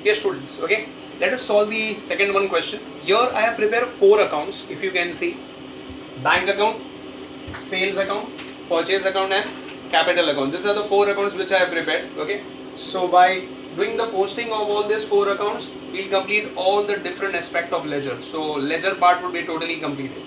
Yes, students. Okay, let us solve the second one question. Here I have prepared 4 accounts. If you can see, bank account, sales account, purchase account, and capital account. These are the 4 accounts which I have prepared. Okay, so by doing the posting of all these 4 accounts, we'll complete all the different aspect of ledger. So ledger part will be totally completed.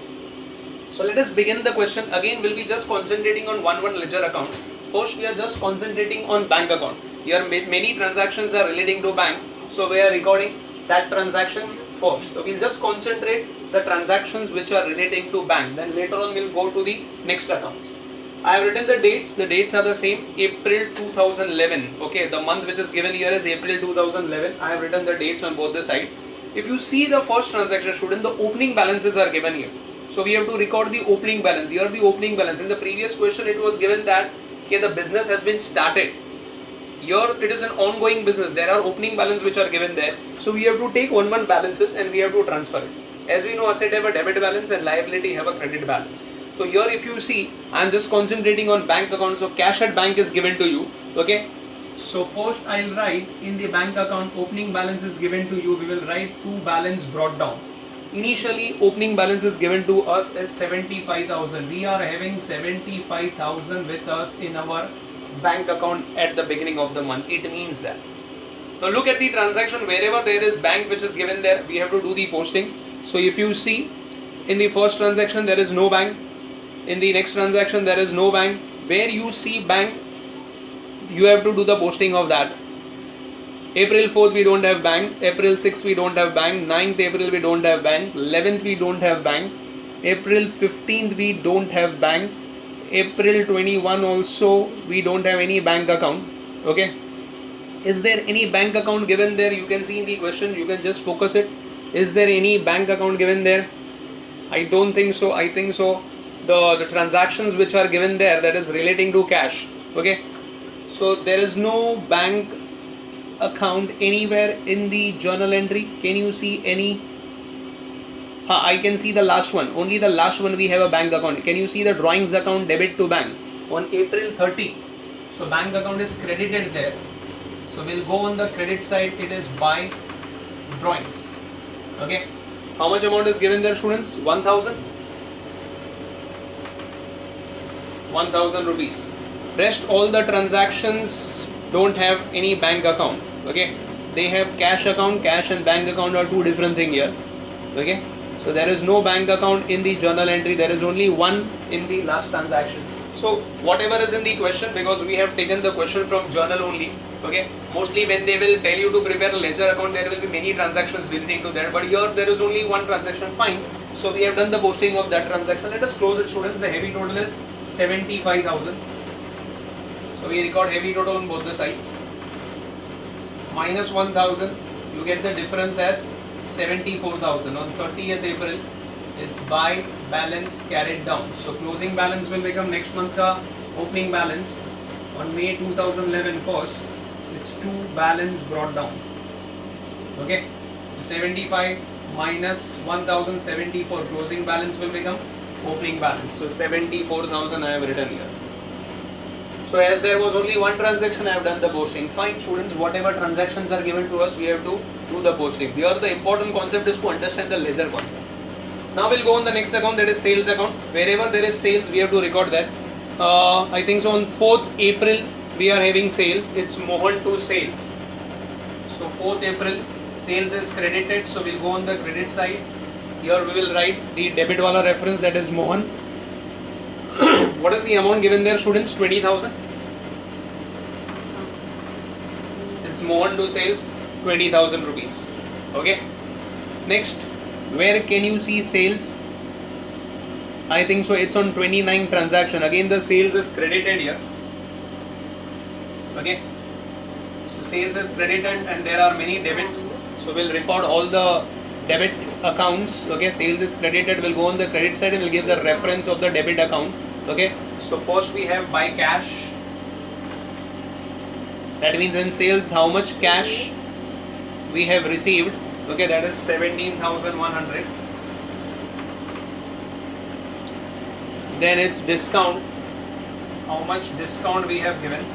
So let us begin the question. Again, we'll be just concentrating on one ledger accounts. First, we are just concentrating on bank account. Here many transactions are relating to bank, so we are recording that transactions first. So we'll just concentrate the transactions which are relating to bank. Then later on we'll go to the next accounts. I have written the dates. The dates are the same. April 2011. Okay, the month which is given here is April 2011. I have written the dates on both the side. If you see the first transaction, student, the opening balances are given here. So we have to record the opening balance. Here the opening balance. In the previous question it was given that okay, the business has been started. Here it is an ongoing business. There are opening balance which are given there. So we have to take one balances and we have to transfer it. As we know, asset have a debit balance and liability have a credit balance. So here if you see, I am just concentrating on bank account. So cash at bank is given to you. Okay. So first I'll write in the bank account opening balance is given to you. We will write to balance brought down. Initially opening balance is given to us as 75,000. We are having 75,000 with us in our bank account at the beginning of the month. It means that. Now look at the transaction. Wherever there is bank which is given there, we have to do the posting. So if you see in the first transaction there is no bank. In the next transaction there is no bank. Where you see bank, you have to do the posting of that. April 4th we don't have bank, April 6th we don't have bank, 9th April we don't have bank, 11th we don't have bank, April 15th we don't have bank, April 21 also we don't have any bank account. Okay, is there any bank account given there? You can see in the question, you can just focus it. Is there any bank account given there? I don't think so. I think so the transactions which are given there, that is relating to cash. Okay, so there is no bank account anywhere in the journal entry. Can you see any? I can see the last one. Only the last one we have a bank account. Can you see the drawings account debit to bank on April 30? So bank account is credited there. So we'll go on the credit side. It is by drawings. Okay. How much amount is given there, students? 1,000. 1,000 rupees. Rest all the transactions don't have any bank account. Okay, they have cash account. Cash and bank account are two different things here. Okay, so there is no bank account in the journal entry. There is only one in the last transaction. So whatever is in the question, because we have taken the question from journal only. Okay, mostly when they will tell you to prepare a ledger account, there will be many transactions relating to that, but here there is only one transaction. Fine, so we have done the posting of that transaction. Let us close it, students. The heavy total is 75,000. So we record heavy total on both the sides. Minus 1,000, you get the difference as 74,000. On 30th April, it's by balance carried down. So closing balance will become next month ka opening balance. On May 2011 first, it's to balance brought down. Okay, 75 minus 1,074, closing balance will become opening balance. So 74,000 I have written here. So as there was only one transaction, I have done the posting. Fine, students, whatever transactions are given to us, we have to do the posting. Here the important concept is to understand the ledger concept. Now we'll go on the next account, that is sales account. Wherever there is sales, we have to record that. I think so on 4th April, we are having sales. It's Mohan to sales. So 4th April, sales is credited. So we'll go on the credit side. Here we will write the debit wala reference, that is Mohan. What is the amount given there, students? 20,000. It's Mohan to sales, 20,000 rupees. Okay. Next, where can you see sales? I think so it's on 29 transaction. Again the sales is credited here. Okay. So sales is credited and there are many debits. So we'll record all the debit accounts. Okay, sales is credited. We'll go on the credit side and we'll give the reference of the debit account. Okay, so first we have by cash. That means in sales how much cash we have received. Okay, that is 17,100. Then it's discount. How much discount we have given?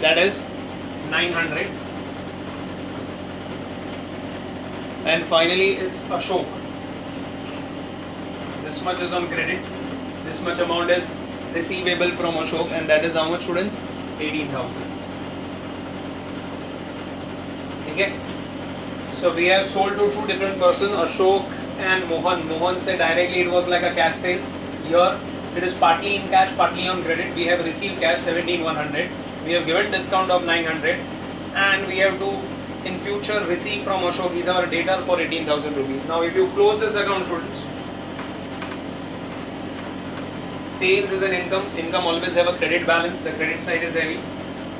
That is 900. And finally it's Ashok. This much is on credit. This much amount is receivable from Ashok, and that is how much, students? 18,000. Okay. So we have sold to two different persons, Ashok and Mohan. Mohan said directly it was like a cash sales. Here it is partly in cash, partly on credit. We have received cash 17,100. We have given discount of 900, and we have to in future receive from Ashok. He's our debtor for 18,000 rupees. Now if you close this account, students, sales is an income. Income always have a credit balance. The credit side is heavy.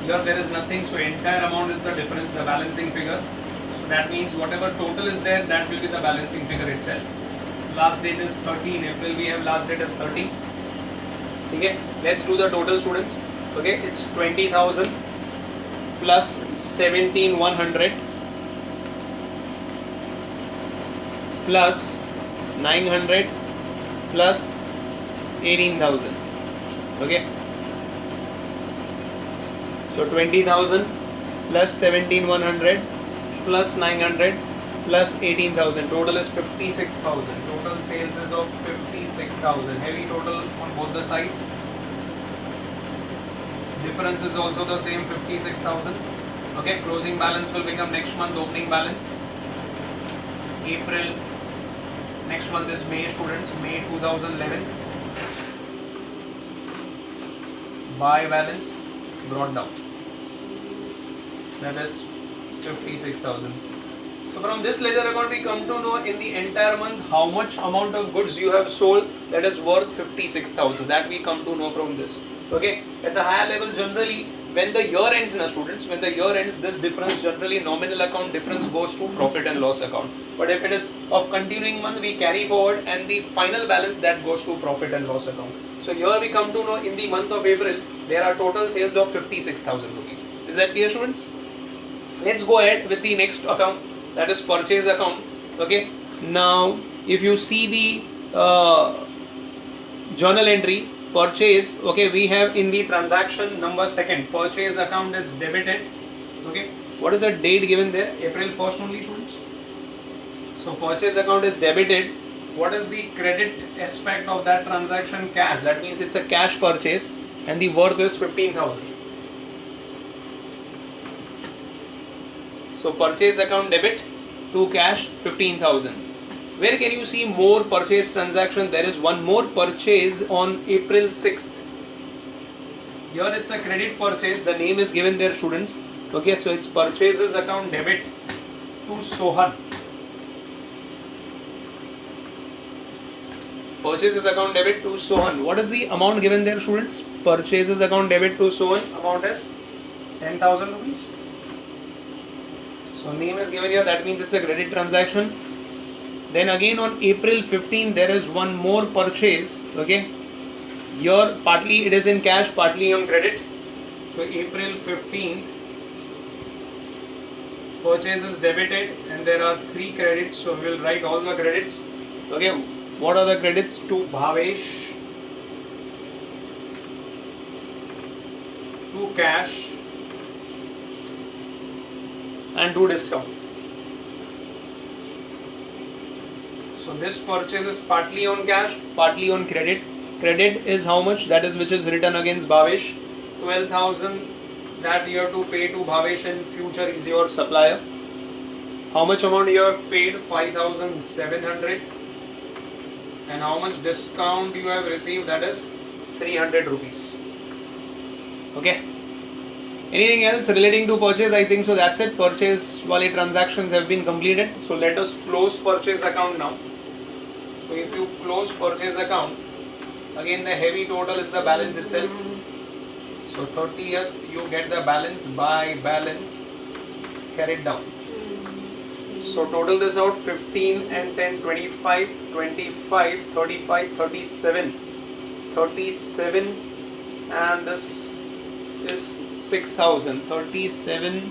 Here there is nothing, so entire amount is the difference, the balancing figure. So that means whatever total is there, that will be the balancing figure itself. Last date is 30 in April. We have last date as 30. Okay, let's do the total, students. Okay, it's 20,000 plus 17,100 plus 900 plus 18,000. Okay, so 20,000 plus 17,100 plus 900 plus 18,000. Total is 56,000. Total sales is of 56,000. Heavy total on both the sides. Difference is also the same, 56,000. Okay, closing balance will become next month opening balance. April. Next month is May, students. May 2011. Buy balance brought down. That is 56,000. So from this ledger account we come to know in the entire month how much amount of goods you have sold that is worth 56,000. That we come to know from this. Okay, at the higher level generally when the year ends, students, when the year ends, this difference generally nominal account difference goes to profit and loss account. But if it is of continuing month, we carry forward and the final balance that goes to profit and loss account. So here we come to know in the month of April there are total sales of 56,000 rupees. Is that clear, students? Let's go ahead with the next account, that is purchase account. Okay, now if you see the journal entry purchase, okay, we have in the transaction number second, purchase account is debited. Okay, what is the date given there? April 1st only, students. So purchase account is debited. What is the credit aspect of that transaction? Cash. That means it's a cash purchase and the worth is 15,000. So purchase account debit to cash 15,000. Where can you see more purchase transaction? There is one more purchase on April 6th. Here it's a credit purchase. The name is given there, students. Okay, so it's purchases account debit to Sohan. Purchases account debit to Sohan. What is the amount given there, students? Purchases account debit to Sohan. Amount is 10,000 rupees. So name is given here. That means it's a credit transaction. Then again on April 15 there is one more purchase. Okay, here partly it is in cash, partly on credit. So April 15 purchase is debited and there are 3 credits. So we will write all the credits. Okay, what are the credits? To Bhavesh, to cash and to discount. So this purchase is partly on cash, partly on credit. Credit is how much? That is which is written against Bhavesh. 12,000 that you have to pay to Bhavesh in future is your supplier. How much amount you have paid? 5,700. And how much discount you have received? That is 300 rupees. Okay. Anything else relating to purchase? I think so. That's it. Purchase wale transactions have been completed. So let us close purchase account now. So if you close purchase account, again the heavy total is the balance itself. So 30th you get the balance by balance carried down. So total this out, 15 and 10, 25, 25, 35, 37, 37 and this is 6,000. 37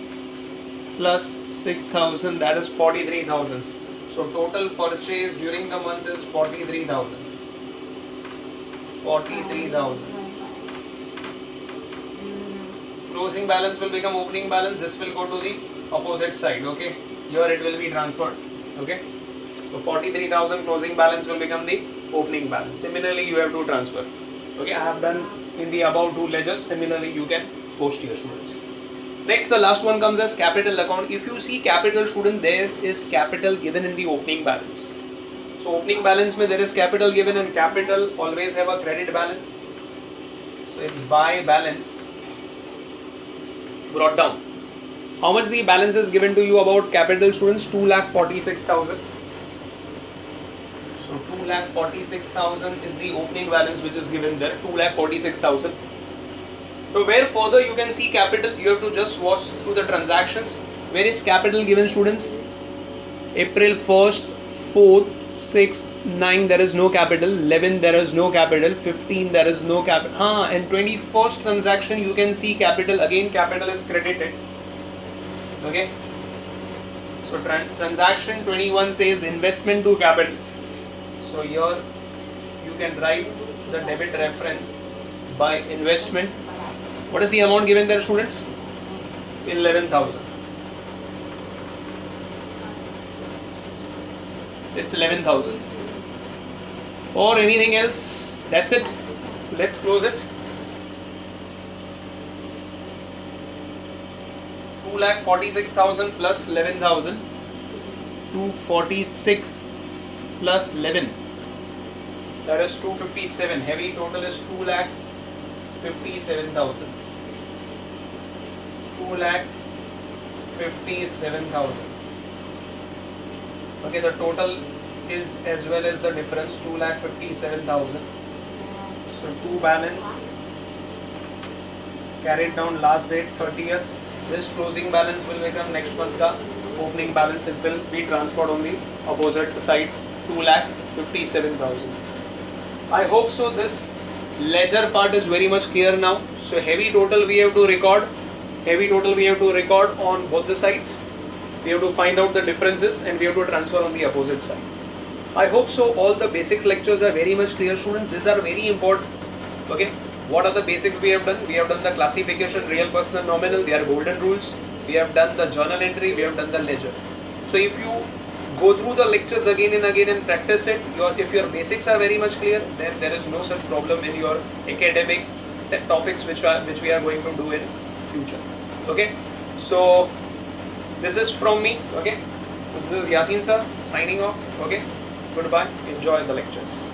plus 6,000, that is 43,000. So total purchase during the month is 43,000. 43,000. closing balance will become opening balance. This will go to the opposite side. Okay, here it will be transferred. Okay, so 43,000 closing balance will become the opening balance. Similarly, you have to transfer. Okay, I have done in the above two ledgers. Similarly, you can post your students. Next, the last one comes as capital account. If you see capital, student, there is capital given in the opening balance. So opening balance mein there is capital given, and capital always have a credit balance. So it's by balance brought down. How much the balance is given to you about capital, students? 2,46,000. So 2,46,000 is the opening balance which is given there. 2,46,000. So where further you can see capital, you have to just watch through the transactions. Where is capital given, students? April 1st, 4th, 6th, 9 there is no capital, 11 there is no capital, 15 there is no capital. And 21st transaction you can see capital, again capital is credited. Okay. So transaction 21 says investment to capital. So here you can write the debit reference by investment. What is the amount given there, students? 11,000. It's 11,000. Or anything else? That's it. Let's close it. 2,46,000 plus 11,000. 246 plus 11. That is 257. Heavy total is 2,57,000. 2,57,000. Okay, the total is as well as the difference 2,57,000. So two balance carried down last date 30th. This closing balance will become next month the opening balance. It will be transferred on the opposite side, 2,57,000. I hope so. This ledger part is very much clear now. So heavy total we have to record. Heavy total we have to record on both the sides. We have to find out the differences and we have to transfer on the opposite side. I hope so. All the basic lectures are very much clear, students. These are very important. Okay. What are the basics we have done? We have done the classification, real, personal, nominal. They are golden rules. We have done the journal entry. We have done the ledger. So if you go through the lectures again and again and practice it, if your basics are very much clear, then there is no such problem in your academic topics which we are going to do in future. Okay. So this is from me. Okay. This is Yasin sir signing off. Okay. Goodbye. Enjoy the lectures.